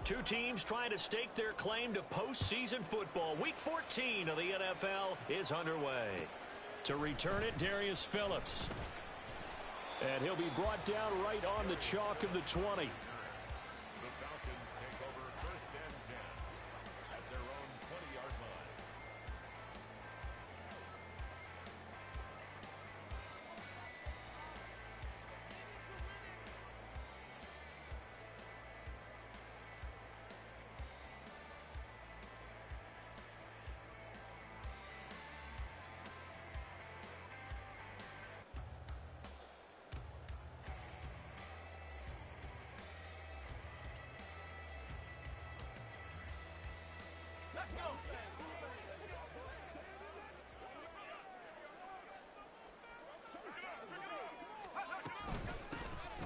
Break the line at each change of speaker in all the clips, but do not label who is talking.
Two teams trying to stake their claim to postseason football. Week 14 of the NFL is underway. To return it, Darius Phillips.
And he'll be brought down right on the chalk of the 20.
The Falcons take over 1st and 10 at their own 20-yard line.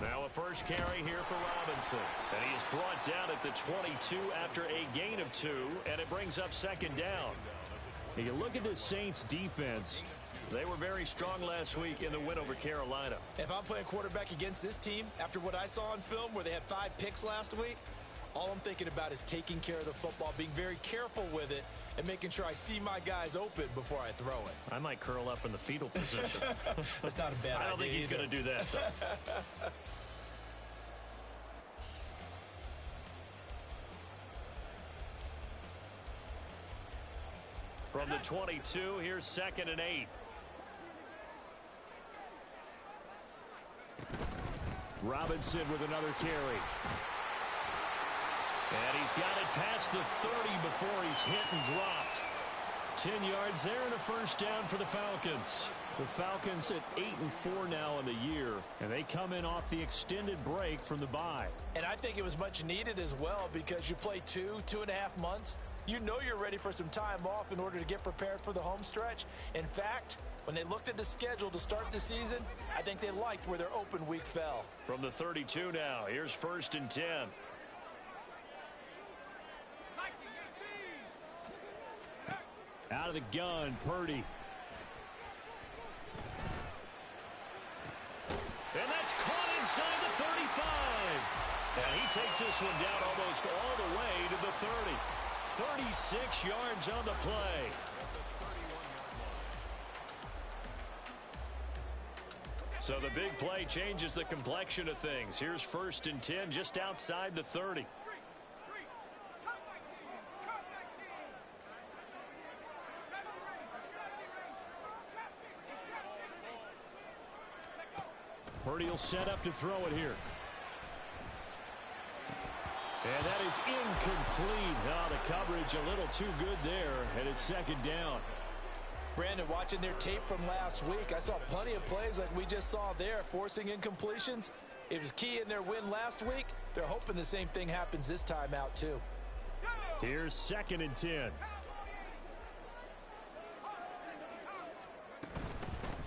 Now a first carry here for Robinson. And he is brought down at the 22 after a gain of 2, and it brings up 2nd down.
You look at the Saints defense.
They were very strong last week in the win over Carolina.
If I'm playing quarterback against this team, after what I saw on film where they had 5 picks last week, all I'm thinking about is taking care of the football, being very careful with it, and making sure I see my guys open before I throw it.
I might curl up in the fetal position.
That's not a bad idea.
I don't think he's going to do that, though. From the 22, here's 2nd and 8.
Robinson with another carry.
And he's got it past the 30 before he's hit and dropped. 10 yards there and a first down for the Falcons.
The Falcons at 8-4 now in the year, and they come in off the extended break from the bye.
And I think it was much needed as well because you play 2.5 months. You know you're ready for some time off in order to get prepared for the home stretch. In fact, when they looked at the schedule to start the season, I think they liked where their open week fell.
From the 32 now, here's 1st and 10.
Out of the gun, Purdy.
And that's caught inside the 35. And he takes this one down almost all the way to the 30. 36 yards on the play. So the big play changes the complexion of things. Here's 1st and 10 just outside the 30.
Purdy will set up to throw it here. And that is incomplete. Oh, the coverage a little too good there, and it's 2nd down.
Brandon, watching their tape from last week, I saw plenty of plays like we just saw there, forcing incompletions. It was key in their win last week. They're hoping the same thing happens this time out, too.
Here's 2nd and 10.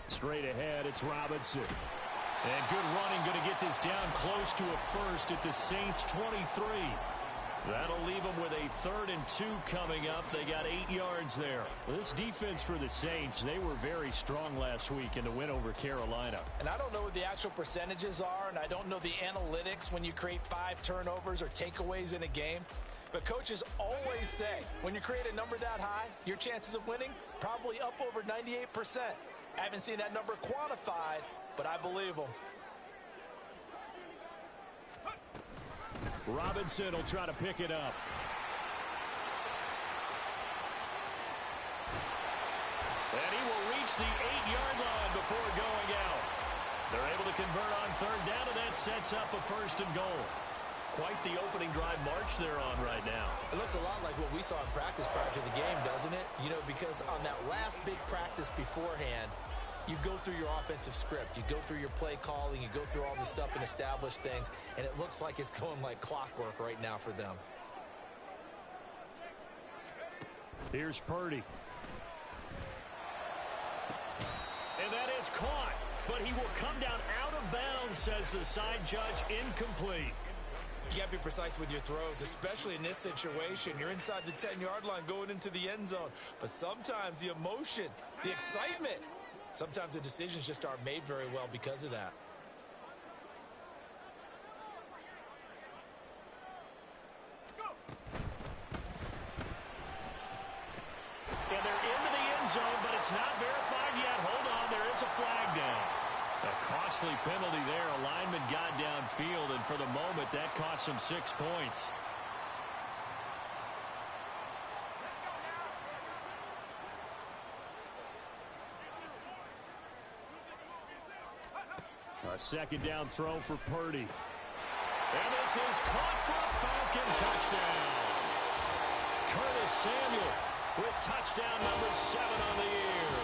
Straight ahead, it's Robinson. And good running, going to get this down close to a first at the Saints' 23.
That'll leave them with a 3rd and 2 coming up. They got 8 yards there.
Well, this defense for the Saints, they were very strong last week in the win over Carolina.
And I don't know what the actual percentages are, and I don't know the analytics when you create 5 turnovers or takeaways in a game. But coaches always say, when you create a number that high, your chances of winning probably up over 98%. I haven't seen that number quantified, but I believe them.
Robinson will try to pick it up.
And he will reach the 8-yard line before going out. They're able to convert on 3rd down, and that sets up a 1st and goal. Quite the opening drive march they're on right now.
It looks a lot like what we saw in practice prior to the game, doesn't it? You know, because on that last big practice beforehand, you go through your offensive script. You go through your play calling. You go through all the stuff and establish things. And it looks like it's going like clockwork right now for them.
Here's Purdy.
And that is caught. But he will come down out of bounds, says the side judge. Incomplete.
You got to be precise with your throws, especially in this situation. You're inside the 10-yard line going into the end zone. But sometimes the emotion, the excitement, sometimes the decisions just aren't made very well because of that.
zone, but it's not verified yet. Hold on, there is a flag down. A costly penalty there. A lineman got downfield, and for the moment, that cost him 6 points. A second down throw for Purdy. And this is caught for a Falcon touchdown. Curtis Samuel with touchdown number 7 on the year.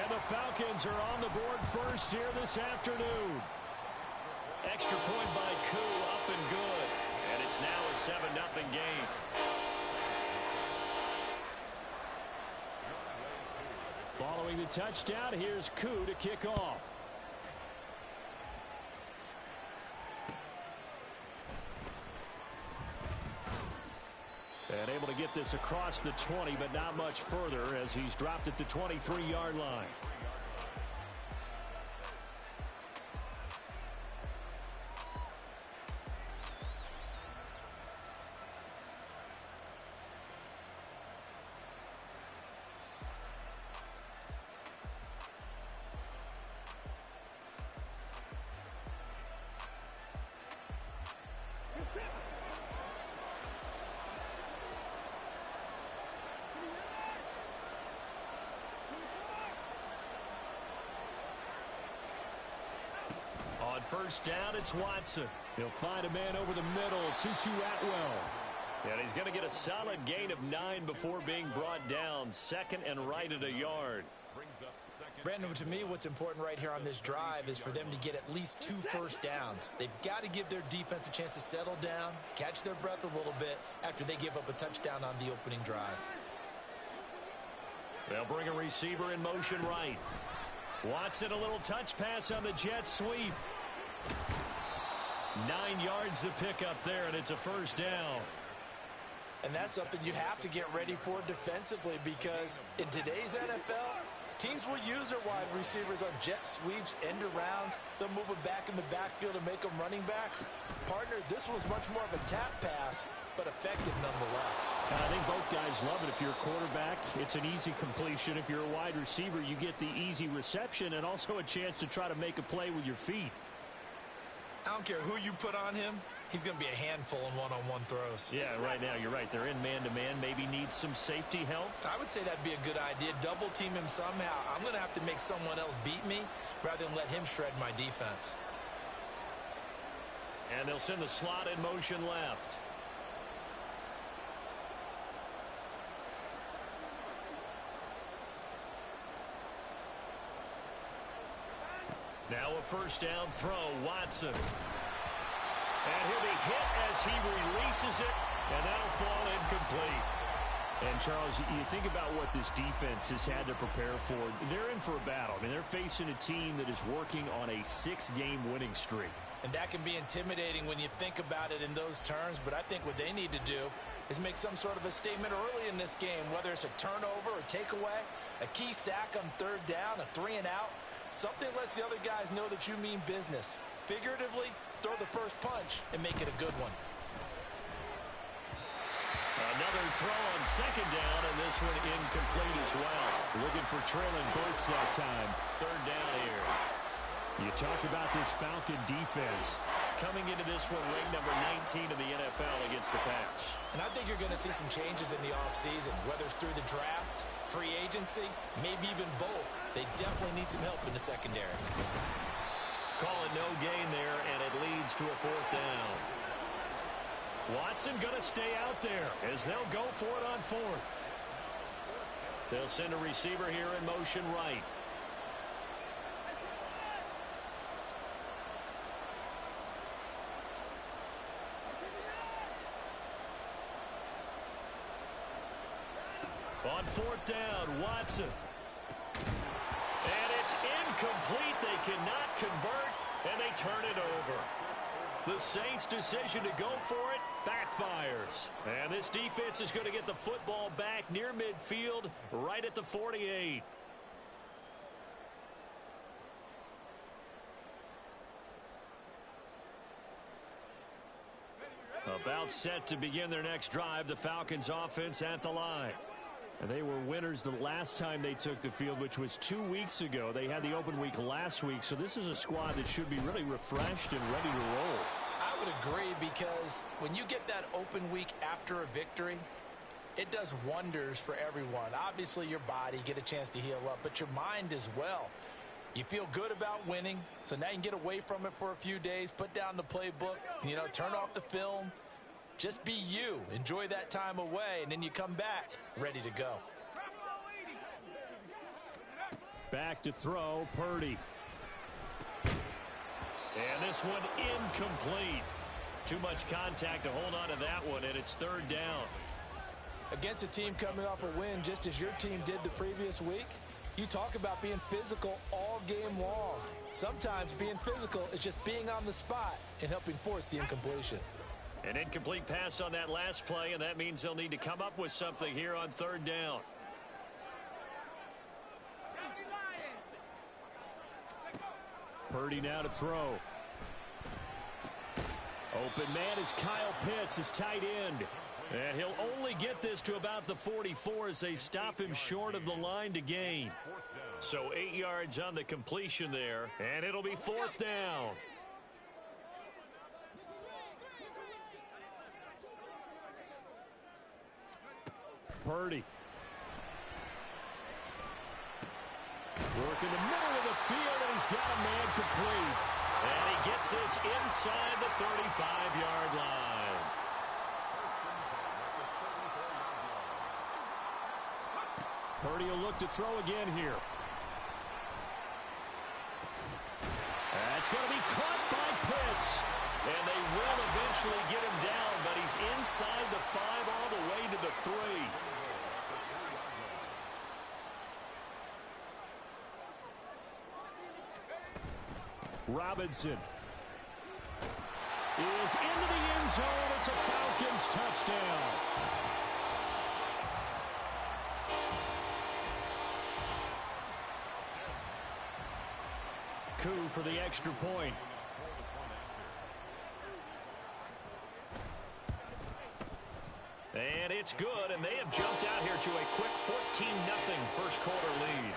And the Falcons are on the board first here this afternoon. Extra point by Koo, up and good. And it's now a 7-0 game. Following the touchdown, here's Koo to kick off. And able to get this across the 20, but not much further as he's dropped at the 23-yard line. On first down, it's Watson. He'll find a man over the middle, Tutu Atwell. And he's going to get a solid gain of 9 before being brought down. Second and right at a yard.
Brandon, to me, what's important right here on this drive is for them to get at least 2 first downs. They've got to give their defense a chance to settle down, catch their breath a little bit after they give up a touchdown on the opening drive.
They'll bring a receiver in motion right. Watson, a little touch pass on the jet sweep. 9 yards to pick up there, and it's a first down.
And that's something you have to get ready for defensively, because in today's NFL, teams will use their wide receivers on jet sweeps, end arounds. They'll move them back in the backfield and make them running backs. Partner, this was much more of a tap pass, but effective nonetheless.
And I think both guys love it. If you're a quarterback, it's an easy completion. If you're a wide receiver, you get the easy reception and also a chance to try to make a play with your feet.
I don't care who you put on him. He's going to be a handful in one-on-one throws.
Yeah, right now, you're right. They're in man-to-man. Maybe need some safety help.
I would say that'd be a good idea. Double team him somehow. I'm going to have to make someone else beat me rather than let him shred my defense.
And they'll send the slot in motion left. Now a first down throw, Watson. And he'll be hit as he releases it, and that'll fall incomplete. And, Charles, you think about what this defense has had to prepare for. They're in for a battle. I mean, they're facing a team that is working on a 6-game winning streak.
And that can be intimidating when you think about it in those terms, but I think what they need to do is make some sort of a statement early in this game, whether it's a turnover or takeaway, a key sack on third down, a 3-and-out. Something lets the other guys know that you mean business. Figuratively, throw the first punch and make it a good one.
Another throw on second down, and this one incomplete as well. Looking for Traylon Burks that time. Third down here. You talk about this Falcon defense. Coming into this one, ranked number 19 in the NFL against the pass.
And I think you're going to see some changes in the offseason, whether it's through the draft, free agency, maybe even both. They definitely need some help in the secondary.
Calling no gain there, and it leads to a fourth down. Watson going to stay out there as they'll go for it on fourth. They'll send a receiver here in motion right. On fourth down, Watson. And it's incomplete. They cannot convert, and they turn it over. The Saints' decision to go for it backfires. And this defense is going to get the football back near midfield, right at the 48. About set to begin their next drive, the Falcons offense at the line. And they were winners the last time they took the field, which was 2 weeks ago. They had the open week last week, so this is a squad that should be really refreshed and ready to roll.
I would agree, because when you get that open week after a victory, it does wonders for everyone. Obviously, your body, get a chance to heal up, but your mind as well. You feel good about winning, so now you can get away from it for a few days, put down the playbook, turn off the film. Just be you. Enjoy that time away, and then you come back ready to go.
Back to throw, Purdy.
And this one incomplete. Too much contact to hold on to that one, and it's third down.
Against a team coming off a win just as your team did the previous week, you talk about being physical all game long. Sometimes being physical is just being on the spot and helping force the incompletion.
An incomplete pass on that last play, and that means they'll need to come up with something here on third down.
Purdy now to throw. Open man is Kyle Pitts, his tight end.
And he'll only get this to about the 44 as they stop him short of the line to gain. So 8 yards on the completion there, and it'll be fourth down.
Purdy. Working the middle of the field, and he's got a man complete.
And he gets this inside the 35-yard line.
Purdy will look to throw again here.
That's going to be caught by Pitts. And they will eventually get him down, but he's inside the 5 all the way to the 3.
Robinson is into the end zone. It's a Falcons touchdown. Coup for the extra point.
And it's good, and they have jumped out here to a quick 14-0 first quarter lead.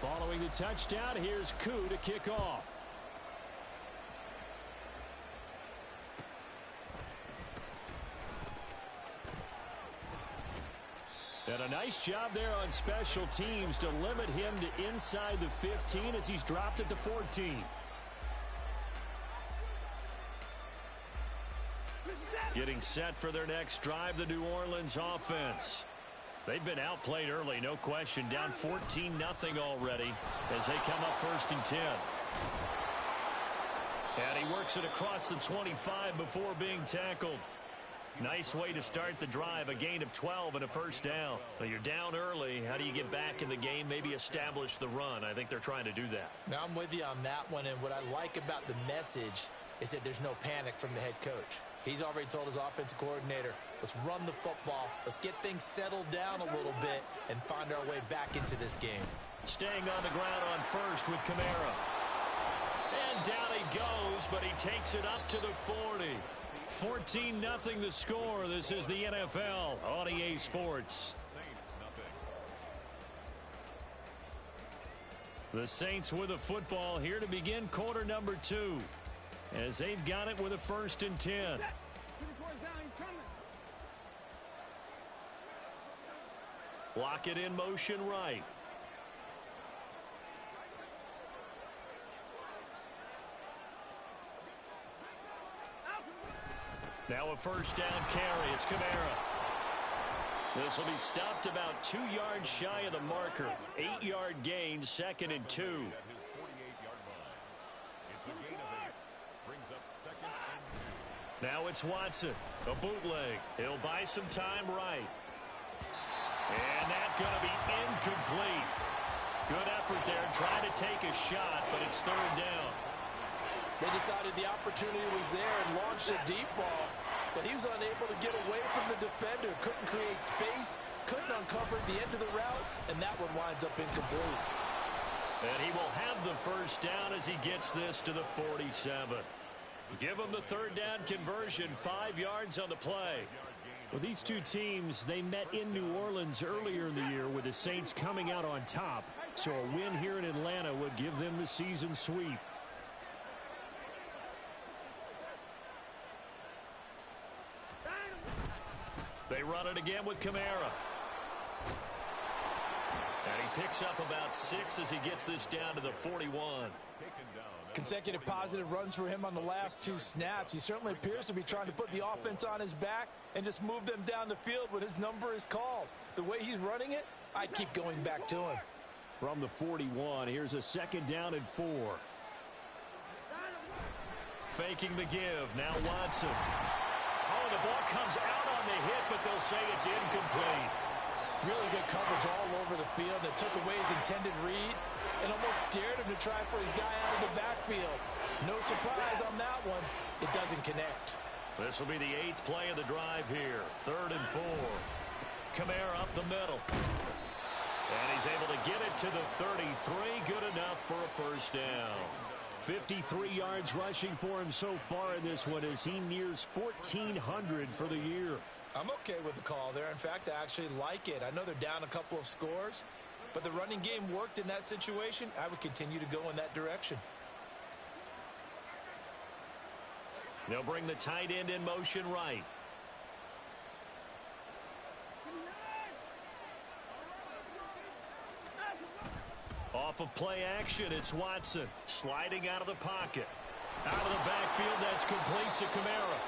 Following the touchdown, here's Coup to kick off. And a nice job there on special teams to limit him to inside the 15 as he's dropped at the 14.
Getting set for their next drive, the New Orleans offense. They've been outplayed early, no question. Down 14-0 already as they come up first and 10. And he works it across the 25 before being tackled. Nice way to start the drive, a gain of 12 and a first down. But you're down early. How do you get back in the game, maybe establish the run? I think they're trying to do that.
Now, I'm with you on that one, and what I like about the message is that there's no panic from the head coach. He's already told his offensive coordinator, let's run the football, let's get things settled down a little bit and find our way back into this game.
Staying on the ground on first with Kamara. And down he goes, but he takes it up to the 40. 14-0 the score. This is the NFL on EA Sports. The Saints with a football here to begin quarter number 2. As they've got it with a first and 10. Block it in motion right. Now a first down carry. It's Kamara. This will be stopped about 2 yards shy of the marker. 8-yard gain, second and 2. Now it's Watson. A bootleg. He'll buy some time right. And that's going to be incomplete. Good effort there trying to take a shot, but it's third down.
They decided the opportunity was there and launched a deep ball. but he was unable to get away from the defender. Couldn't create space, couldn't uncover the end of the route, and that one winds up incomplete.
And he will have the first down as he gets this to the 47. Give him the third down conversion, 5 yards on the play.
Well, these two teams, they met in New Orleans earlier in the year with the Saints coming out on top. So a win here in Atlanta would give them the season sweep.
They run it again with Kamara. And he picks up about 6 as he gets this down to the 41.
Consecutive positive runs for him on the last 2 snaps. He certainly appears to be trying to put the offense on his back and just move them down the field when his number is called. The way he's running it, I'd keep going back to him.
From the 41, here's a second down and 4.
Faking the give, now Watson. Oh, the ball comes out on the hit, but they'll say it's incomplete.
Really good coverage all over the field that took away his intended read and almost dared him to try for his guy out of the backfield. No surprise on that one. It doesn't connect.
This will be the 8th play of the drive here. 3rd and 4. Kamara up the middle. And he's able to get it to the 33. Good enough for a first down.
53 yards rushing for him so far in this one as he nears 1,400 for the year.
I'm okay with the call there. In fact, I actually like it. I know they're down a couple of scores, but the running game worked in that situation. I would continue to go in that direction.
They'll bring the tight end in motion right. Off of play action, it's Watson. Sliding out of the pocket. Out of the backfield, that's complete to Kamara.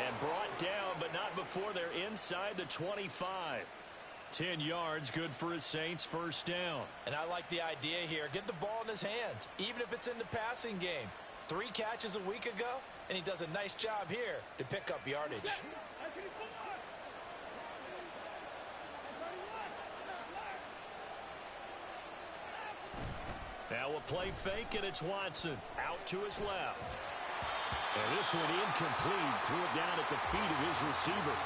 And brought down, but not before they're inside the 25. 10 yards, good for his Saints, first down.
And I like the idea here. Get the ball in his hands, even if it's in the passing game. 3 catches a week ago, and he does a nice job here to pick up yardage.
Now a play fake, and it's Watson out to his left.
And this one incomplete. Threw it down at the feet of his receiver.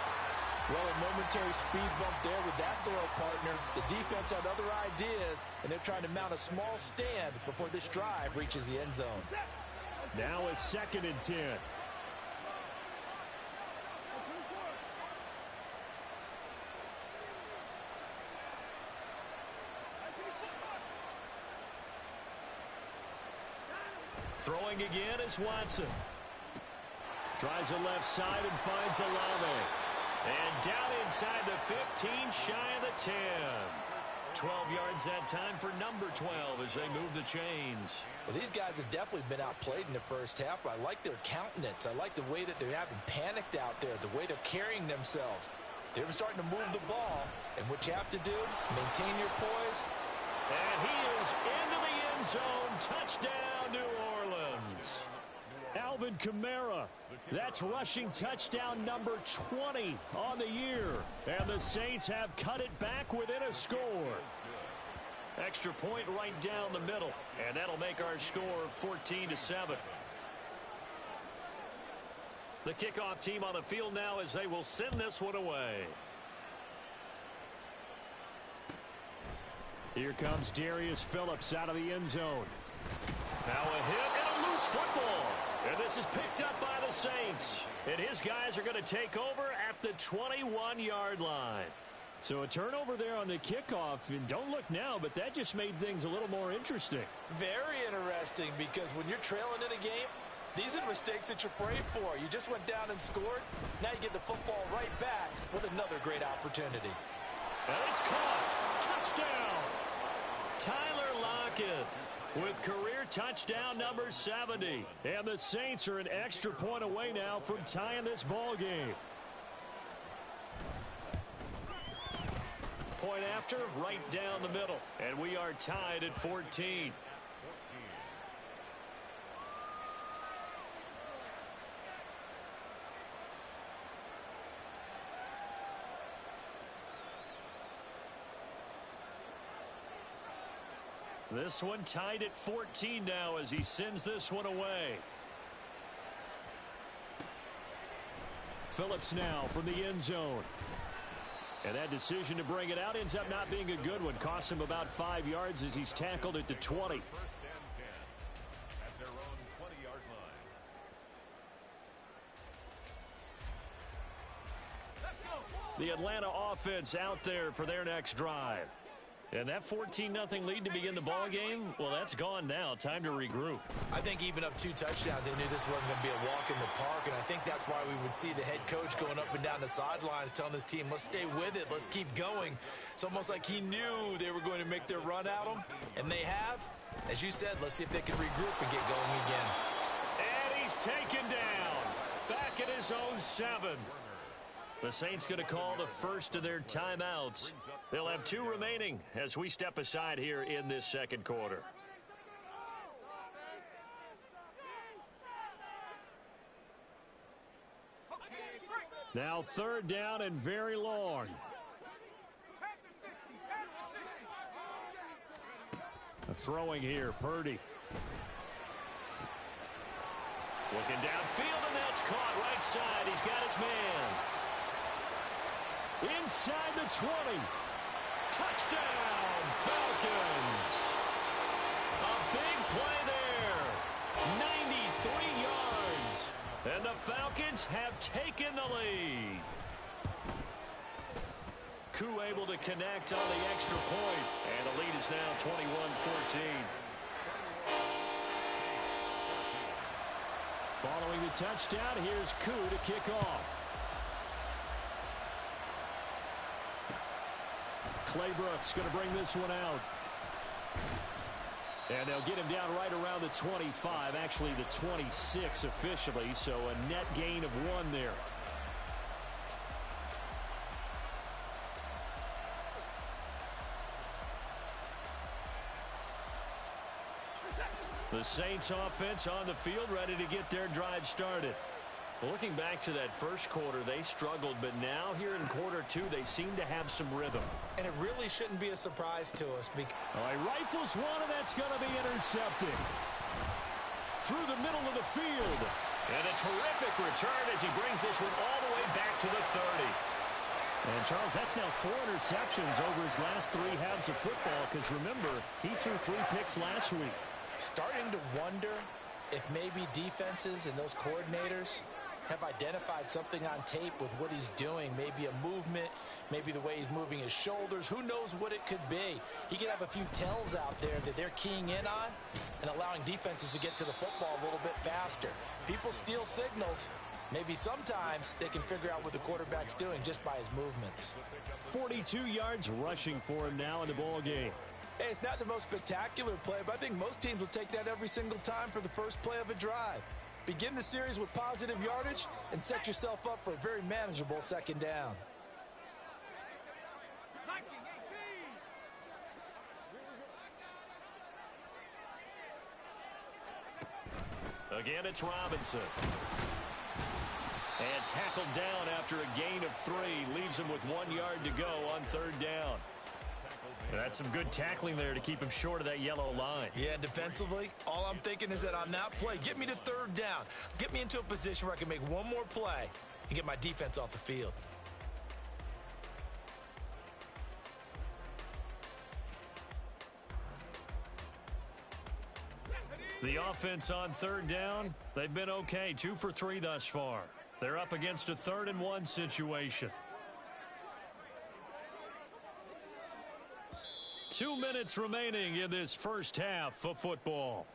Well, a momentary speed bump there with that throw, partner. The defense had other ideas, and they're trying to mount a small stand before this drive reaches the end zone.
Now a 2nd and 10.
Throwing again is Watson.
Tries the left side and finds Olave.
And down inside the 15, shy of the 10. 12 yards that time for number 12 as they move the chains.
Well, these guys have definitely been outplayed in the first half. I like their countenance. I like the way that they're having panicked out there, the way they're carrying themselves. They're starting to move the ball, and what you have to do, maintain your poise.
And he is into the end zone. Touchdown, New Orleans.
Alvin Kamara. That's rushing touchdown number 20 on the year. And the Saints have cut it back within a score.
Extra point right down the middle. And that'll make our score 14-7. The kickoff team on the field now as they will send this one away.
Here comes Darius Phillips out of the end zone.
Now a hit and a loose football. And this is picked up by the Saints. And his guys are going to take over at the 21-yard line.
So a turnover there on the kickoff. And don't look now, but that just made things a little more interesting.
Very interesting, because when you're trailing in a game, these are mistakes that you pray for. You just went down and scored. Now you get the football right back with another great opportunity.
And it's caught. Touchdown. Tyler Lockett with career touchdown number 70.
And the Saints are an extra point away now from tying this ball game.
Point after, right down the middle. And we are tied at 14. This one tied at 14 now as he sends this one away.
Phillips now from the end zone. And that decision to bring it out ends up not being a good one. Costs him about 5 yards as he's tackled at the 20.
First and 10 at their own 20-yard line.
The Atlanta offense out there for their next drive. And that 14-0 lead to begin the ball game, well, that's gone now. Time to regroup.
I think even up 2 touchdowns, they knew this wasn't going to be a walk in the park, and I think that's why we would see the head coach going up and down the sidelines telling his team, let's stay with it, let's keep going. It's almost like he knew they were going to make their run at him, and they have. As you said, let's see if they can regroup and get going again.
And he's taken down. Back at his own 7. The Saints going to call the first of their timeouts. They'll have 2 remaining as we step aside here in this second quarter. Now 3rd down and very long. Throwing here, Purdy. Looking downfield, and that's caught right side. He's got his man. Inside the 20. Touchdown, Falcons. A big play there. 93 yards. And the Falcons have taken the lead. Koo able to connect on the extra point. And the lead is now 21-14. Following the touchdown, here's Koo to kick off. Claybrooks going to bring this one out. And they'll get him down right around the 25, actually the 26 officially, so a net gain of 1 there. The Saints offense on the field, ready to get their drive started. Looking back to that first quarter, they struggled, but now here in quarter 2, they seem to have some rhythm.
And it really shouldn't be a surprise to us.
He rifles one, and that's going to be intercepted. Through the middle of the field. And a terrific return as he brings this one all the way back to the 30. And, Charles, that's now 4 interceptions over his last 3 halves of football, because remember, he threw 3 picks last week.
Starting to wonder if maybe defenses and those coordinators have identified something on tape with what he's doing. Maybe a movement, maybe the way he's moving his shoulders. Who knows what it could be? He could have a few tells out there that they're keying in on and allowing defenses to get to the football a little bit faster. People steal signals. Maybe sometimes they can figure out what the quarterback's doing just by his movements.
42 yards rushing for him now in the ball game.
Hey, it's not the most spectacular play, but I think most teams will take that every single time for the first play of a drive. Begin the series with positive yardage and set yourself up for a very manageable 2nd down.
Again, it's Robinson. And tackled down after a gain of 3. Leaves him with 1 yard to go on 3rd down. That's some good tackling there to keep him short of that yellow line.
Yeah, defensively, all I'm thinking is that on that play, get me to 3rd down. Get me into a position where I can make one more play and get my defense off the field.
The offense on 3rd down, they've been okay. 2 for 3 thus far. They're up against a 3rd and 1 situation. 2 minutes remaining in this first half of football.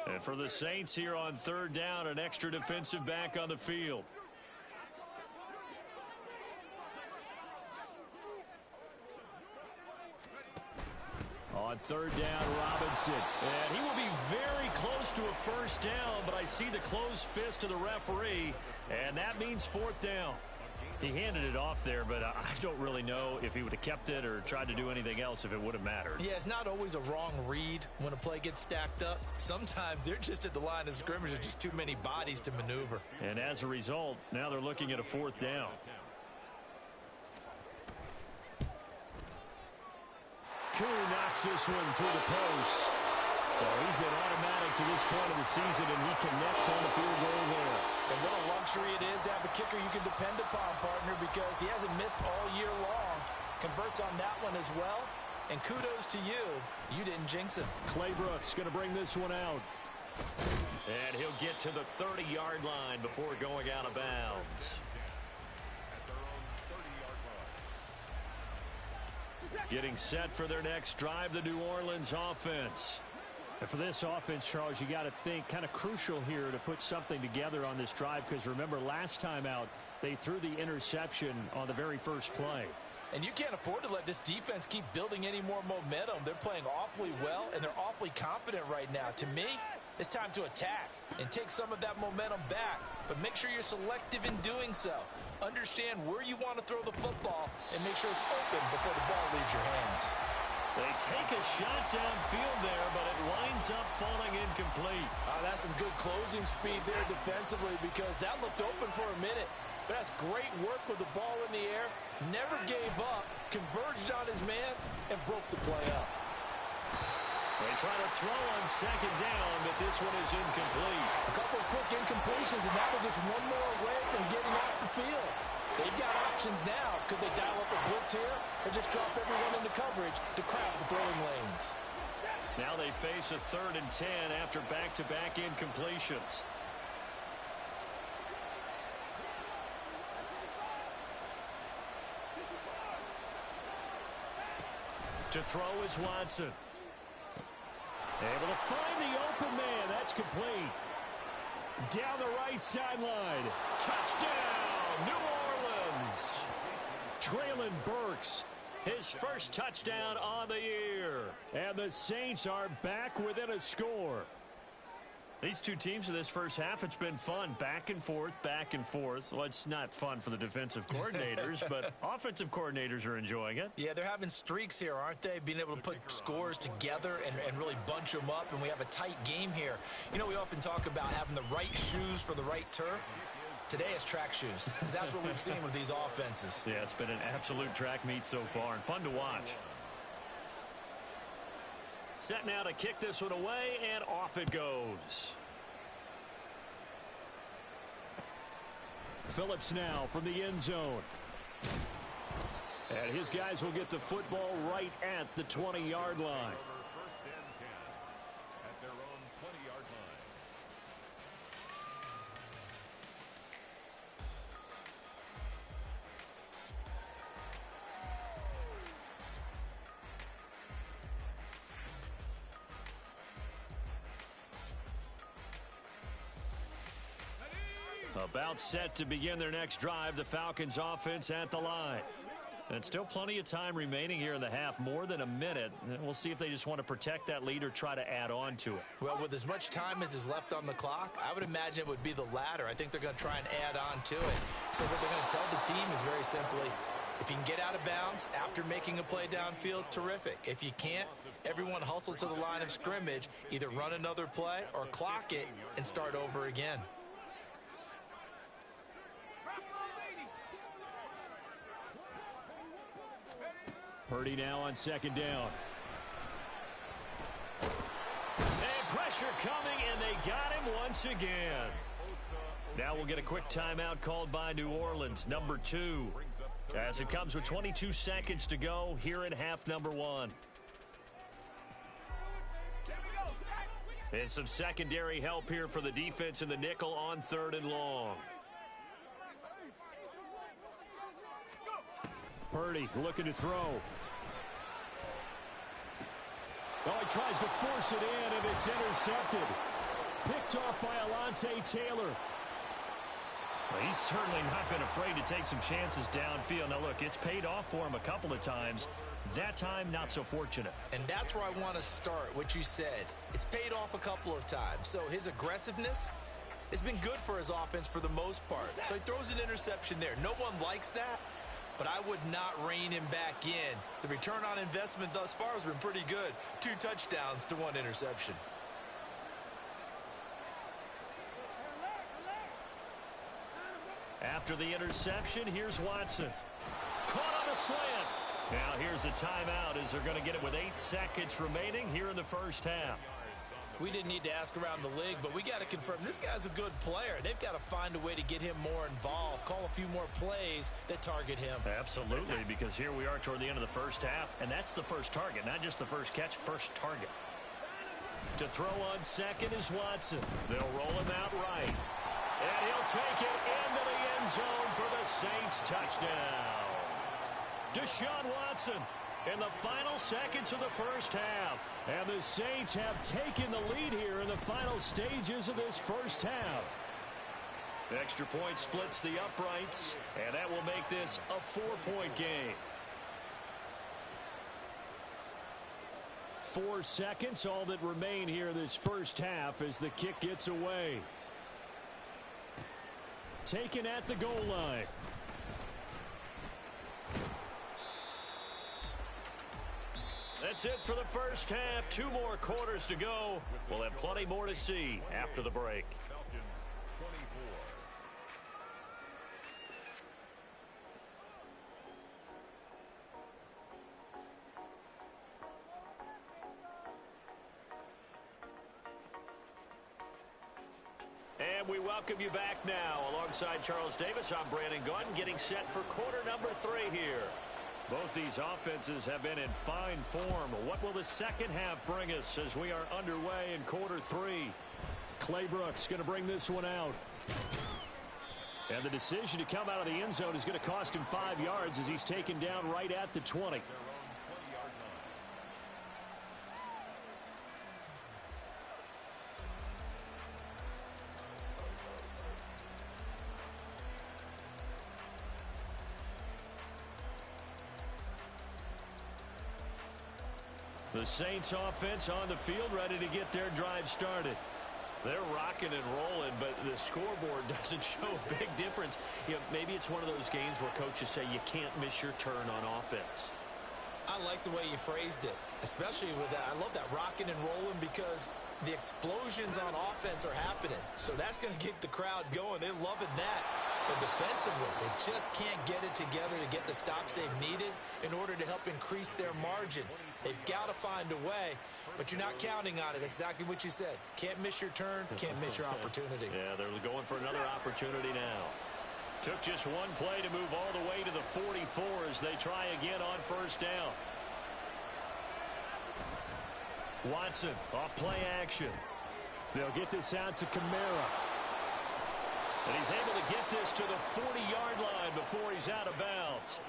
And for the Saints here on 3rd down, an extra defensive back on the field. On 3rd down, Robinson. And he will be very close to a first down, but I see the closed fist of the referee, and that means 4th down.
He handed it off there, but I don't really know if he would have kept it or tried to do anything else if it would have mattered.
Yeah, it's not always a wrong read when a play gets stacked up. Sometimes they're just at the line of scrimmage. There's just too many bodies to maneuver.
And as a result, now they're looking at a 4th down.
Koo knocks this one through the post. So he's been automatic to this point of the season, and he connects on the field goal there.
And what a luxury it is to have a kicker you can depend upon, partner, because he hasn't missed all year long. Converts on that one as well. And kudos to you. You didn't jinx him.
Claybrooks going to bring this one out.
And he'll get to the 30-yard line before going out of bounds. Getting set for their next drive, the New Orleans offense.
And for this offense, Charles, you got to think kind of crucial here to put something together on this drive, because remember last time out they threw the interception on the very first play.
And you can't afford to let this defense keep building any more momentum. They're playing awfully well, and they're awfully confident right now. To me, it's time to attack and take some of that momentum back, but make sure you're selective in doing so. Understand where you want to throw the football and make sure it's open before the ball leaves your hands.
They take a shot downfield there, but it winds up falling incomplete.
That's some good closing speed there defensively, because that looked open for a minute. But that's great work with the ball in the air. Never gave up, converged on his man, and broke the play up.
They try to throw on 2nd down, but this one is incomplete.
A couple of quick incompletions, and now they're just one more away from getting off the field. They've got options now. Could they dial up a blitz here or just drop everyone into coverage to crowd the throwing lanes?
Now they face a 3rd and 10 after back-to-back incompletions. To throw is Watson.
Able to find the open man. That's complete. Down the right sideline.
Touchdown, New Orleans.
Traylon Burks.
His first touchdown on the year.
And the Saints are back within a score.
These two teams in this first half, it's been fun. Back and forth, back and forth. Well, it's not fun for the defensive coordinators, but offensive coordinators are enjoying it.
Yeah, they're having streaks here, aren't they? Being able to put scores together and really bunch them up, and we have a tight game here. You know, we often talk about having the right shoes for the right turf. Today it's track shoes. That's what we've seen with these offenses.
Yeah, it's been an absolute track meet so far, and fun to watch. Set now to kick this one away, and off it goes.
Phillips now from the end zone. And his guys will get the football right at the 20-yard line.
1st and 10 at their own 20-yard line.
About set to begin their next drive, the Falcons offense at the line. And still plenty of time remaining here in the half, more than a minute. We'll see if they just want to protect that lead or try to add on to it.
Well, with as much time as is left on the clock, I would imagine it would be the latter. I think they're going to try and add on to it. So what they're going to tell the team is very simply, if you can get out of bounds after making a play downfield, terrific. If you can't, everyone hustle to the line of scrimmage, either run another play or clock it and start over again.
Purdy now on 2nd down.
And pressure coming, and they got him once again. Now we'll get a quick timeout called by New Orleans, number 2. As it comes with 22 seconds to go here in half number 1. And some secondary help here for the defense in the nickel on 3rd and long.
Purdy looking to throw. Oh, he tries to force it in, and it's intercepted. Picked off by Alontae Taylor.
Well, he's certainly not been afraid to take some chances downfield. Now, look, it's paid off for him a couple of times. That time, not so fortunate.
And that's where I want to start, what you said. It's paid off a couple of times. So his aggressiveness, It's been good for his offense for the most part. So he throws an interception there. No one likes that, but I would not rein him back in. The return on investment thus far has been pretty good. 2 touchdowns to 1 interception.
After the interception, here's Watson. Caught on a slant. Now here's a timeout as they're going to get it with 8 seconds remaining here in the first half.
We didn't need to ask around the league, but we got to confirm this guy's a good player. They've got to find a way to get him more involved, call a few more plays that target him.
Absolutely, because here we are toward the end of the first half, and that's the first target, not just the first catch, first target. To throw on second is Watson. They'll roll him out right. And he'll take it into the end zone for the Saints touchdown. Deshaun Watson in the final seconds of the first half. And the Saints have taken the lead here in the final stages of this first half. Extra point splits the uprights, and that will make this a 4-point game. 4 seconds, all that remain here this first half as the kick gets away. Taken at the goal line. That's it for the first half. 2 more quarters to go. We'll have plenty more to see after the break.
Falcons 24.
And we welcome you back now. Alongside Charles Davis, I'm Brandon Gordon, getting set for quarter number 3 here. Both these offenses have been in fine form. What will the second half bring us as we are underway in quarter 3? Claybrooks going to bring this one out. And the decision to come out of the end zone is going to cost him 5 yards as he's taken down right at the 20. The Saints offense on the field ready to get their drive started. They're rocking and rolling, but the scoreboard doesn't show a big difference. You know, maybe it's one of those games where coaches say you can't miss your turn on offense.
I like the way you phrased it, especially with that. I love that rocking and rolling because the explosions on offense are happening. So that's going to get the crowd going. They're loving that. But defensively, they just can't get it together to get the stops they've needed in order to help increase their margin. They've got to find a way, but you're not counting on it. That's exactly what you said. Can't miss your turn, can't miss your opportunity.
Yeah, they're going for another opportunity now. Took just one play to move all the way to the 44 as they try again on first down. Watson off play action. They'll get this out to Kamara. And he's able to get this to the 40-yard line before he's out of bounds.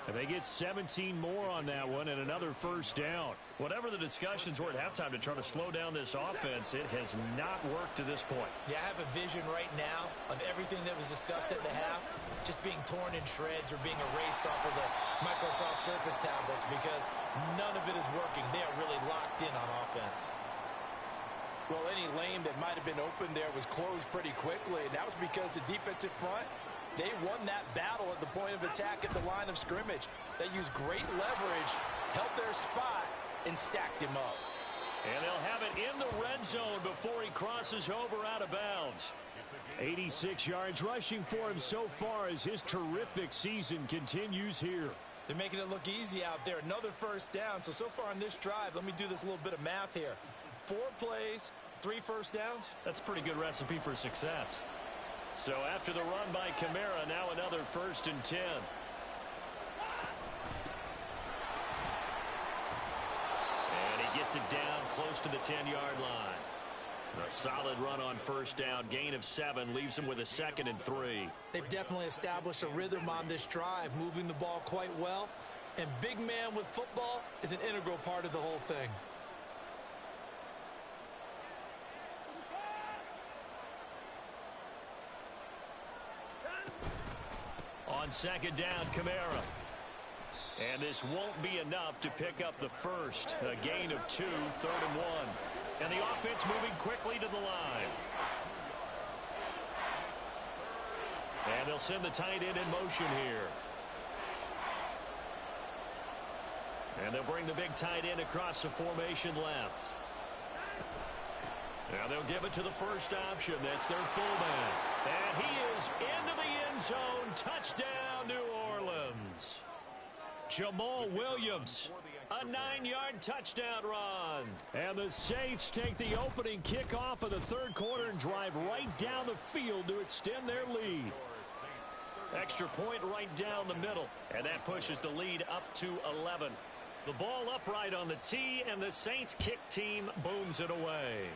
And they get 17 more on that one and another first down. Whatever the discussions were at halftime to try to slow down this offense, it has not worked to this point.
Yeah, I have a vision right now of everything that was discussed at the half just being torn in shreds or being erased off of the Microsoft Surface tablets because none of it is working. They are really locked in on offense. Well, any lane that might have been open there was closed pretty quickly, and that was because the defensive front, they won that battle at the point of attack at the line of scrimmage. They used great leverage, held their spot, and stacked him up.
And they'll have it in the red zone before he crosses over out of bounds. 86 yards rushing for him so far as his terrific season continues here.
They're making it look easy out there. Another first down. So far on this drive, let me do this little bit of math here. 4 plays, 3 first downs.
That's a pretty good recipe for success. So after the run by Kamara, now another 1st and 10. And he gets it down close to the 10-yard line. A solid run on first down, gain of 7, leaves him with a 2nd and 3.
They've definitely established a rhythm on this drive, moving the ball quite well. And big man with football is an integral part of the whole thing.
On 2nd down, Kamara. And this won't be enough to pick up the first. A gain of 2, 3rd and 1. And the offense moving quickly to the line. And they'll send the tight end in motion here. And they'll bring the big tight end across the formation left. Now they'll give it to the first option. That's their fullback. And he is into the end zone. Touchdown, New Orleans. Jamal Williams, a 9-yard touchdown run. And the Saints take the opening kickoff of the third quarter and drive right down the field to extend their lead. Extra point right down the middle. And that pushes the lead up to 11. The ball upright on the tee, and the Saints kick team booms it away.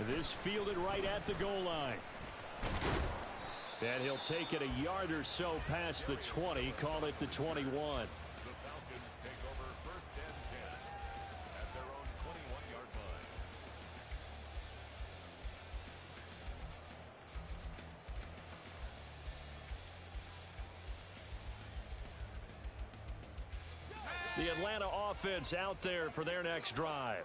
This fielded right at the goal line. And he'll take it a yard or so past the 20, call it the 21.
The Falcons take over first and 10 at their own 21-yard line.
The Atlanta offense out there for their next drive.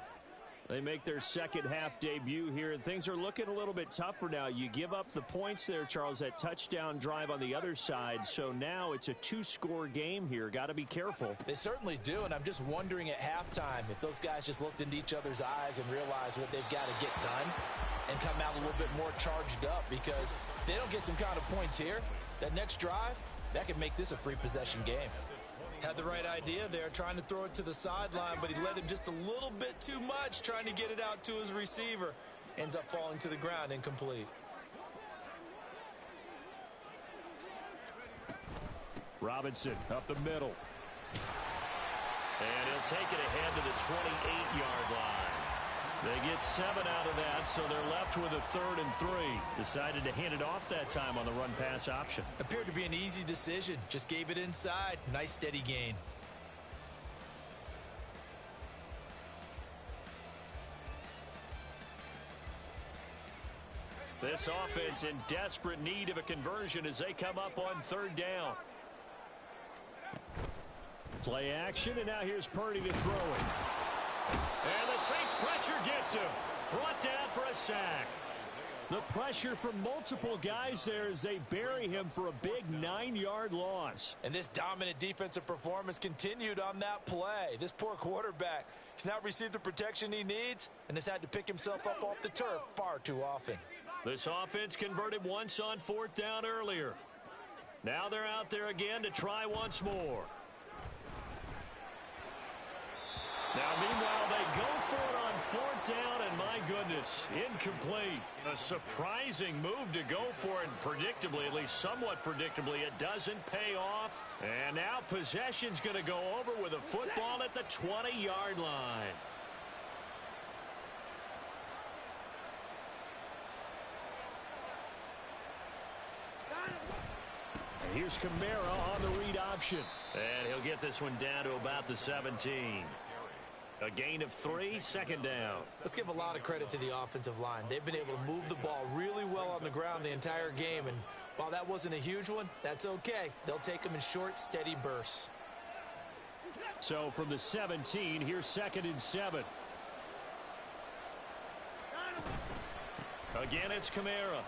They make their second half debut here, and things are looking a little bit tougher now. You give up the points there, Charles, that touchdown drive on the other side. So now it's a 2-score game here. Got to be careful.
They certainly do, and I'm just wondering at halftime if those guys just looked into each other's eyes and realized what they've got to get done and come out a little bit more charged up, because if they don't get some kind of points here, that next drive, that could make this a free possession game.
Had the right idea there, trying to throw it to the sideline, but he let him just a little bit too much, trying to get it out to his receiver. Ends up falling to the ground, incomplete.
Robinson up the middle. And he'll take it ahead to the 28-yard line. They get 7 out of that, so they're left with a 3rd and 3. Decided to hand it off that time on the run-pass option.
Appeared to be an easy decision. Just gave it inside. Nice steady gain.
This offense in desperate need of a conversion as they come up on 3rd down. Play action, and now here's Purdy to throw it. And the Saints pressure gets him. Brought down for a sack. The pressure from multiple guys there as they bury him for a big 9-yard loss.
And this dominant defensive performance continued on that play. This poor quarterback, he's not received the protection he needs and has had to pick himself up off the turf far too often.
This offense converted once on 4th down earlier. Now they're out there again to try once more. Now, meanwhile, they go for it on 4th down, and my goodness, incomplete. A surprising move to go for it, and predictably, at least somewhat predictably, it doesn't pay off. And now possession's going to go over with a football at the 20-yard line. And here's Kamara on the read option. And he'll get this one down to about the 17. A gain of 3, 2nd down.
Let's give a lot of credit to the offensive line. They've been able to move the ball really well on the ground the entire game, and while that wasn't a huge one, that's okay. They'll take them in short, steady bursts.
So from the 17, here's 2nd and 7. Again, it's Kamara.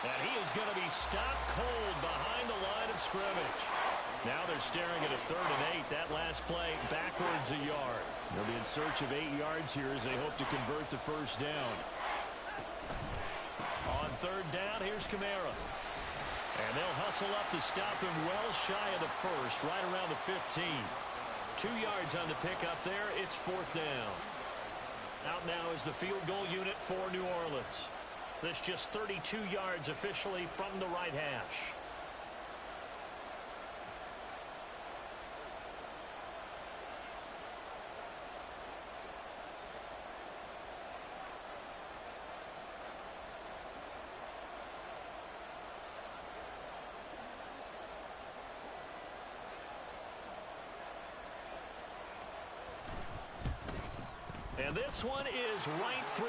And he is going to be stopped cold behind the line of scrimmage. Now they're staring at a 3rd and 8. That last play backwards a yard. They'll be in search of 8 yards here as they hope to convert the 1st down. On 3rd down, here's Kamara. And they'll hustle up to stop him well shy of the 1st, right around the 15. 2 yards on the pickup there. It's 4th down. Out now is the field goal unit for New Orleans. This just 32 yards officially from the right hash. And this one is right through.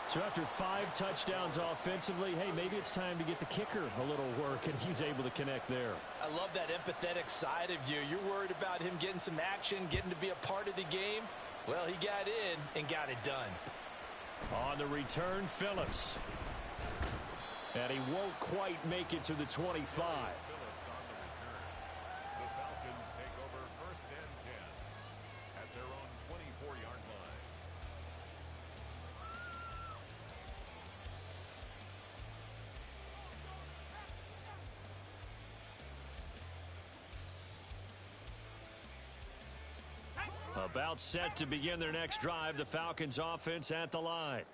So after 5 touchdowns offensively, hey, maybe it's time to get the kicker a little work, and he's able to connect there.
I love that empathetic side of you. You're worried about him getting some action, getting to be a part of the game. Well, he got in and got it done.
On the return, Phillips. And he won't quite make it to the 25.
Phillips on the return. The Falcons take over 1st and 10 at their own 24-yard line.
About set to begin their next drive, the Falcons offense at the line.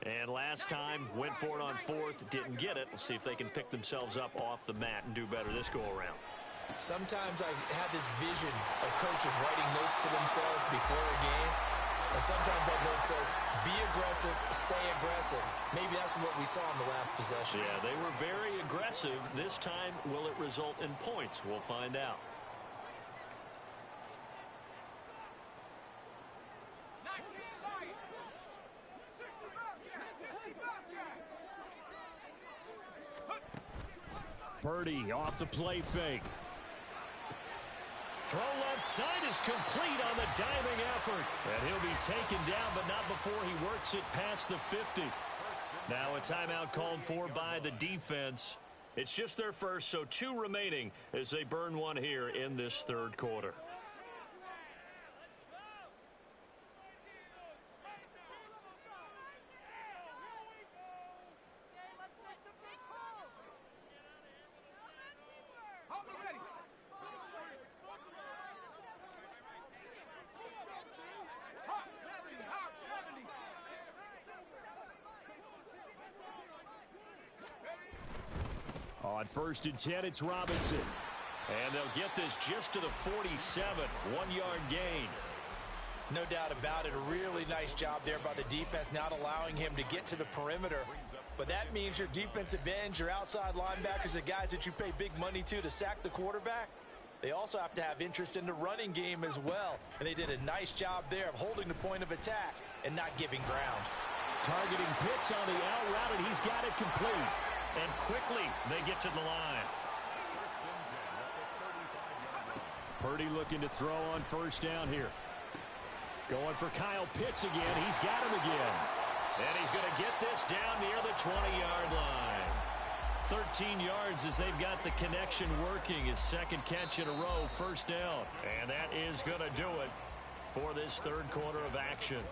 And last time, went for it on 4th, didn't get it. We'll see if they can pick themselves up off the mat and do better this go-around.
Sometimes I have this vision of coaches writing notes to themselves before a game. And sometimes that note says, be aggressive, stay aggressive. Maybe that's what we saw in the last possession.
Yeah, they were very aggressive. This time, will it result in points? We'll find out. Purdy off the play fake. Throw left side is complete on the diving effort. And he'll be taken down, but not before he works it past the 50. Now a timeout called for by the defense. It's just their first, so 2 remaining as they burn one here in this 3rd quarter. On 1st and 10, it's Robinson. And they'll get this just to the 47. 1-yard gain.
No doubt about it. A really nice job there by the defense, not allowing him to get to the perimeter. But that means your defensive ends, your outside linebackers, the guys that you pay big money to sack the quarterback, they also have to have interest in the running game as well. And they did a nice job there of holding the point of attack and not giving ground.
Targeting Pitts on the out route, and he's got it complete. And quickly, they get to the line. Purdy looking to throw on 1st down here. Going for Kyle Pitts again. He's got him again. And he's going to get this down near the 20-yard line. 13 yards as they've got the connection working. His 2nd catch in a row, 1st down. And that is going to do it for this 3rd quarter of action.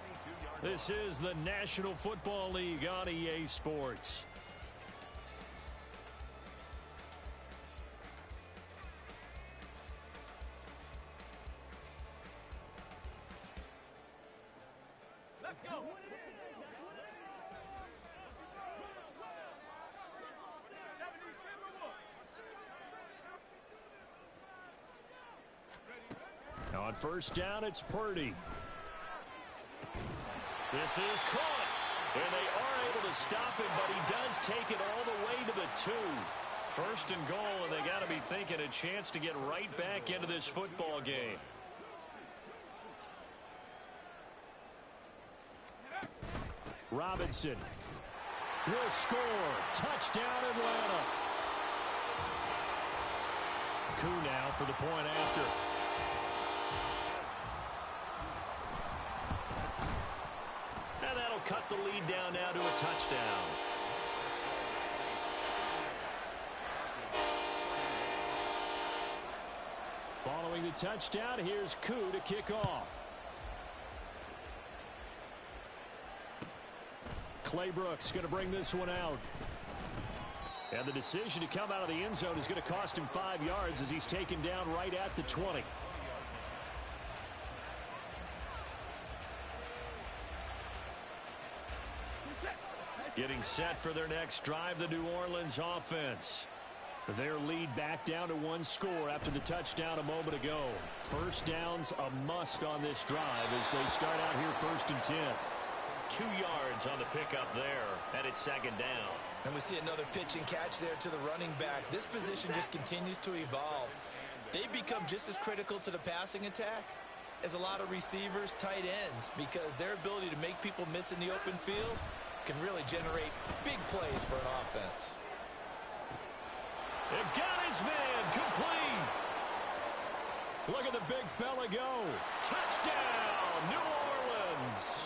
This is the National Football League on EA Sports. On 1st down, it's Purdy. This is caught. And they are able to stop him, but he does take it all the way to the 2. 1st and goal, and they got to be thinking a chance to get right back into this football game. Robinson will score. Touchdown, Atlanta. Koo now for the point after. And that'll cut the lead down now to a touchdown. Following the touchdown, here's Koo to kick off. Claybrook's going to bring this one out. And the decision to come out of the end zone is going to cost him 5 yards as he's taken down right at the 20. Getting set for their next drive, the New Orleans offense. Their lead back down to 1 score after the touchdown a moment ago. 1st down's a must on this drive as they start out here 1st and 10. 2 yards on the pickup there, and it's 2nd down.
And we see another pitch and catch there to the running back. This position just continues to evolve. They become just as critical to the passing attack as a lot of receivers, tight ends, because their ability to make people miss in the open field can really generate big plays for an offense.
They've got his man complete. Look at the big fella go. Touchdown, New Orleans.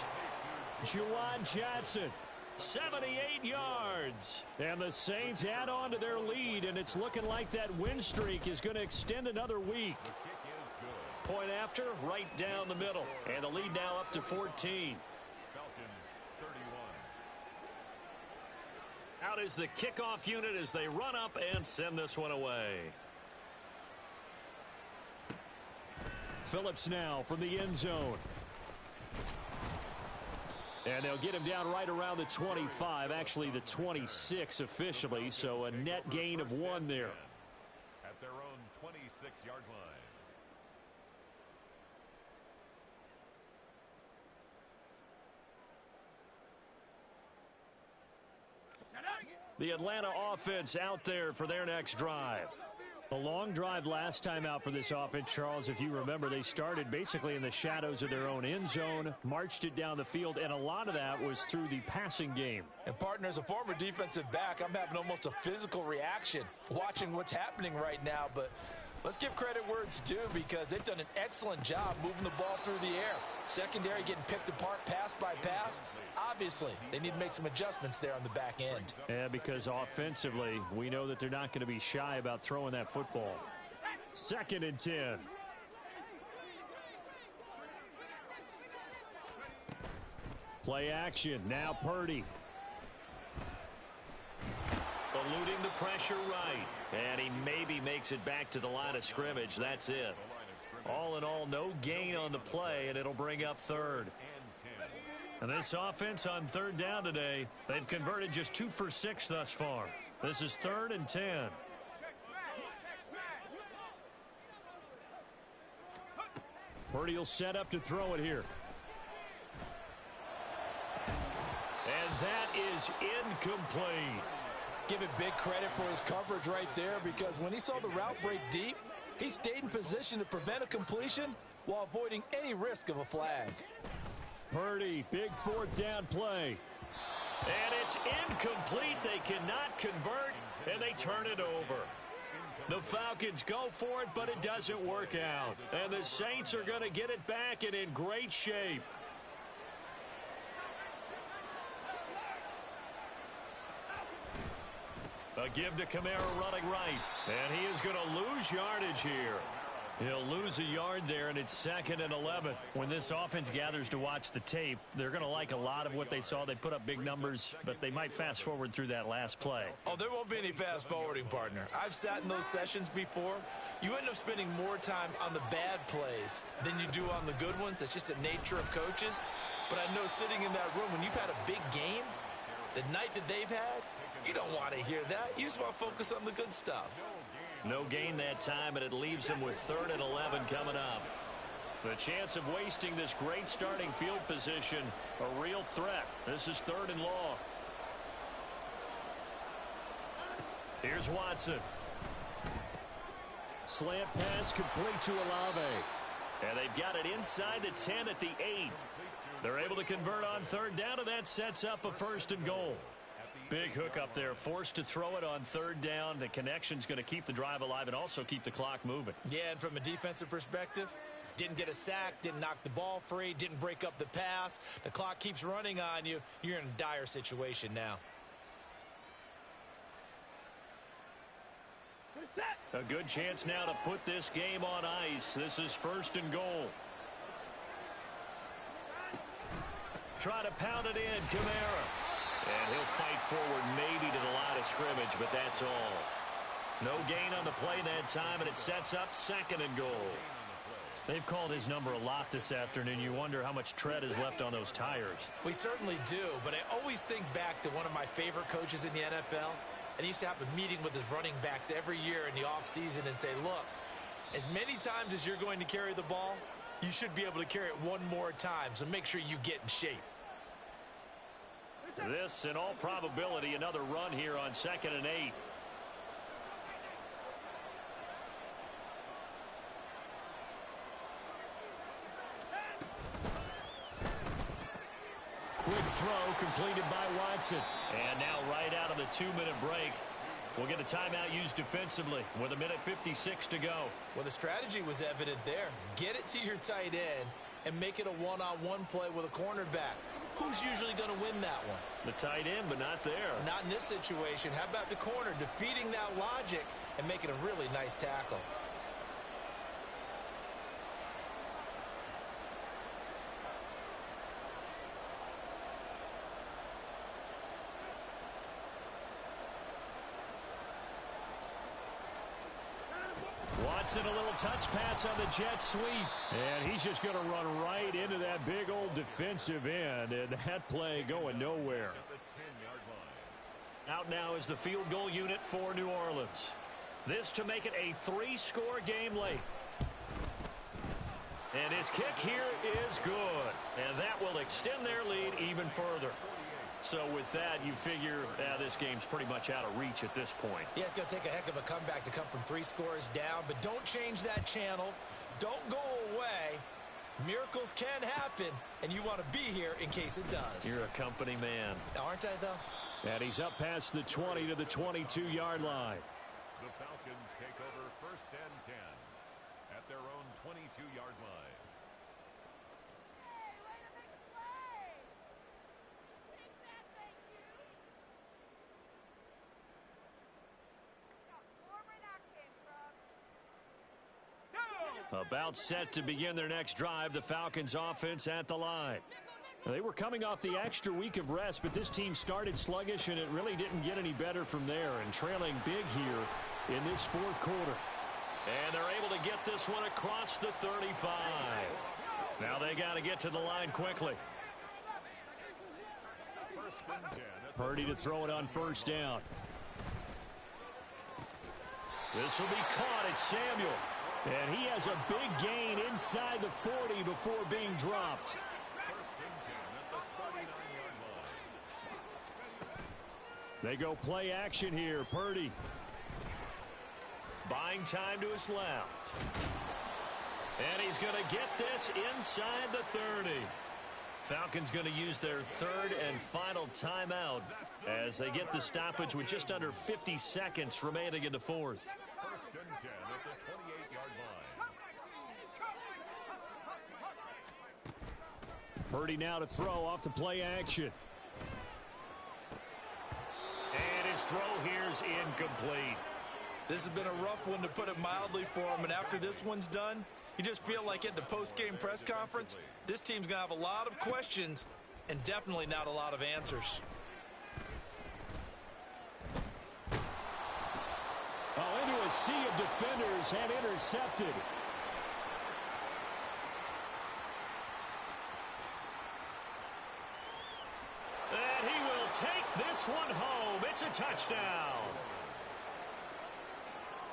Juwan Johnson.
78 yards.
And the Saints add on to their lead, and it's looking like that win streak is going to extend another week.
Point after, right down the middle. And the lead now up to 14.
Falcons 31.
Out is the kickoff unit as they run up and send this one away.
Phillips now from the end zone. And they'll get him down right around the 25, actually the 26 officially, so a net gain of 1 there.
At their own 26-yard line.
The Atlanta offense out there for their next drive.
A long drive last time out for this offense, Charles. If you remember, they started basically in the shadows of their own end zone, marched it down the field, and a lot of that was through the passing game.
And partner, as a former defensive back, I'm having almost a physical reaction watching what's happening right now. But let's give credit where it's due, because they've done an excellent job moving the ball through the air. Secondary getting picked apart pass by pass. Obviously, they need to make some adjustments there on the back end.
Yeah, because offensively, we know that they're not going to be shy about throwing that football. 2nd and 10. Play action. Now Purdy.
Eluding the pressure right. And he maybe makes it back to the line of scrimmage. That's it. All in all, no gain on the play, and it'll bring up 3rd. And this offense on 3rd down today, they've converted just 2 for 6 thus far. This is 3rd and 10.
Purdy will set up to throw it here.
And that is incomplete.
Give it big credit for his coverage right there, because when he saw the route break deep, he stayed in position to prevent a completion while avoiding any risk of a flag.
Purdy, big 4th down play.
And it's incomplete. They cannot convert, and they turn it over. The Falcons go for it, but it doesn't work out. And the Saints are going to get it back and in great shape. A give to Kamara running right. And he is going to lose yardage here. He'll lose a yard there, and it's 2nd and 11.
When this offense gathers to watch the tape, they're going to like a lot of what they saw. They put up big numbers, but they might fast forward through that last play.
Oh, there won't be any fast forwarding, partner. I've sat in those sessions before. You end up spending more time on the bad plays than you do on the good ones. That's just the nature of coaches. But I know sitting in that room, when you've had a big game, the night that they've had, you don't want to hear that. You just want to focus on the good stuff.
No gain that time, and it leaves him with 3rd and 11 coming up. The chance of wasting this great starting field position, a real threat. This is 3rd and long. Here's Watson.
Slant pass complete to Olave.
And they've got it inside the 10 at the 8. They're able to convert on 3rd down, and that sets up a 1st and goal.
Big hook up there, forced to throw it on 3rd down. The connection's going to keep the drive alive and also keep the clock moving.
Yeah, and from a defensive perspective, didn't get a sack, didn't knock the ball free, didn't break up the pass. The clock keeps running on you. You're in a dire situation now.
A good chance now to put this game on ice. This is 1st and goal. Try to pound it in, Kamara. And he'll fight forward maybe to the line of scrimmage, but that's all. No gain on the play that time, and it sets up 2nd and goal.
They've called his number a lot this afternoon. You wonder how much tread is left on those tires.
We certainly do, but I always think back to one of my favorite coaches in the NFL, and he used to have a meeting with his running backs every year in the offseason and say, look, as many times as you're going to carry the ball, you should be able to carry it one more time, so make sure you get in shape.
This, in all probability, another run here on 2nd and 8.
Quick throw completed by Watson.
And now right out of the 2-minute break, we'll get a timeout used defensively with 1:56 to go.
Well, the strategy was evident there. Get it to your tight end and make it a one-on-one play with a cornerback. who's usually going to win that one?
The tight end, but not there.
Not in this situation. How about the corner defeating that logic and making a really nice tackle?
Watson, a little touch pass on the jet sweep.
And he's just going to run right into that big old defensive end, and that play going nowhere.
Out now is the field goal unit for New Orleans. This to make it a 3-score game late. And his kick here is good. And that will extend their lead even further. So with that, you figure this game's pretty much out of reach at this point.
Yeah, it's going to take a heck of a comeback to come from 3 scores down, but don't change that channel. Don't go away. Miracles can happen, and you want to be here in case it does.
You're a company man.
Aren't I, though?
And he's up past the 20 to the 22-yard line.
The Falcons take over 1st and 10 at their own 22-yard line.
About set to begin their next drive, the Falcons offense at the line.
They were coming off the extra week of rest, but this team started sluggish, and it really didn't get any better from there, and trailing big here in this 4th quarter.
And they're able to get this one across the 35. Now they got to get to the line quickly.
1st and 10.
Purdy to throw it on 1st down.
This will be caught. It's Samuel.
And he has a big gain inside the 40 before being dropped.
1st and 10 at the 39-yard line.
They go play action here. Purdy.
Buying time to his left. And he's going to get this inside the 30. Falcons going to use their 3rd and final timeout as they get the stoppage with just under 50 seconds remaining in the 4th.
1st and 10 at the 28-yard line.
Purdy now to throw off the play action.
And his throw here's incomplete.
This has been a rough one, to put it mildly, for him. And after this one's done, you just feel like at the post-game press conference, this team's going to have a lot of questions and definitely not a lot of answers.
Oh, into a sea of defenders and intercepted.
And he will take this one home. It's a touchdown.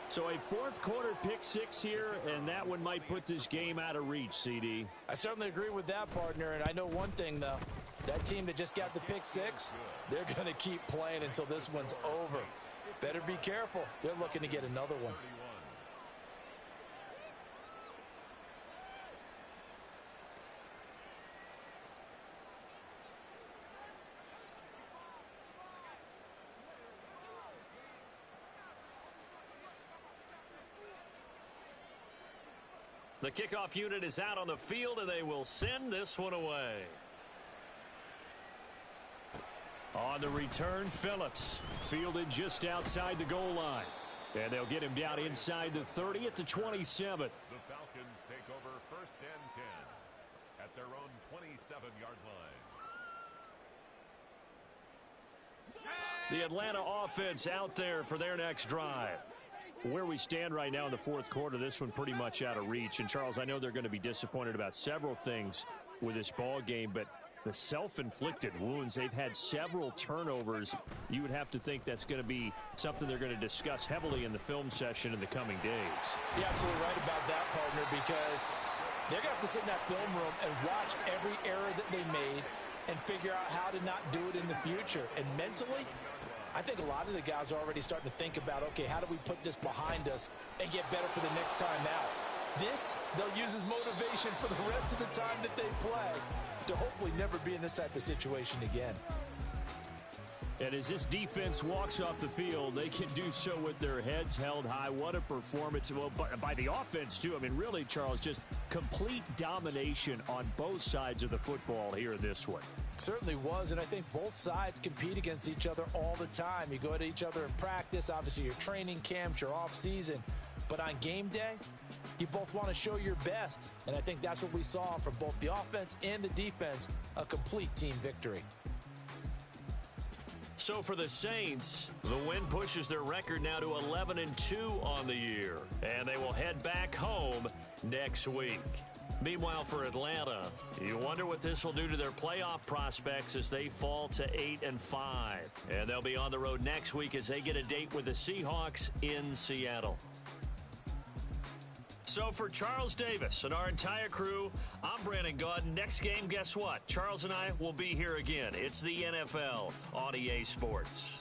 So a 4th quarter pick 6 here, and that one might put this game out of reach, CD.
I certainly agree with that, partner, and I know one thing, though. That team that just got the pick 6, they're going to keep playing until this one's over. Better be careful. They're looking to get another one.
The kickoff unit is out on the field, and they will send this one away.
On the return, Phillips fielded just outside the goal line. And they'll get him down inside the 30 at the 27.
The Falcons take over 1st and 10 at their own 27-yard line.
The Atlanta offense out there for their next drive. Where we stand right now in the 4th quarter, this one pretty much out of reach. And, Charles, I know they're going to be disappointed about several things with this ball game, but the self-inflicted wounds, they've had several turnovers. You would have to think that's going to be something they're going to discuss heavily in the film session in the coming days.
You're absolutely right about that, partner, because they're going to have to sit in that film room and watch every error that they made and figure out how to not do it in the future. And mentally, I think a lot of the guys are already starting to think about, okay, how do we put this behind us and get better for the next time out? This, they'll use as motivation for the rest of the time that they play to hopefully never be in this type of situation again.
And as this defense walks off the field, they can do so with their heads held high. What a performance. Well, by the offense, too. I mean, really, Charles, just complete domination on both sides of the football here in this one.
It certainly was, and I think both sides compete against each other all the time. You go at each other in practice, obviously your training camps, your off-season. But on game day, you both want to show your best. And I think that's what we saw from both the offense and the defense, a complete team victory.
So for the Saints, the win pushes their record now to 11-2 on the year. And they will head back home next week. Meanwhile, for Atlanta, you wonder what this will do to their playoff prospects as they fall to 8-5. And they'll be on the road next week as they get a date with the Seahawks in Seattle. So for Charles Davis and our entire crew, I'm Brandon Gaudin. Next game, guess what? Charles and I will be here again. It's the NFL on EA Sports.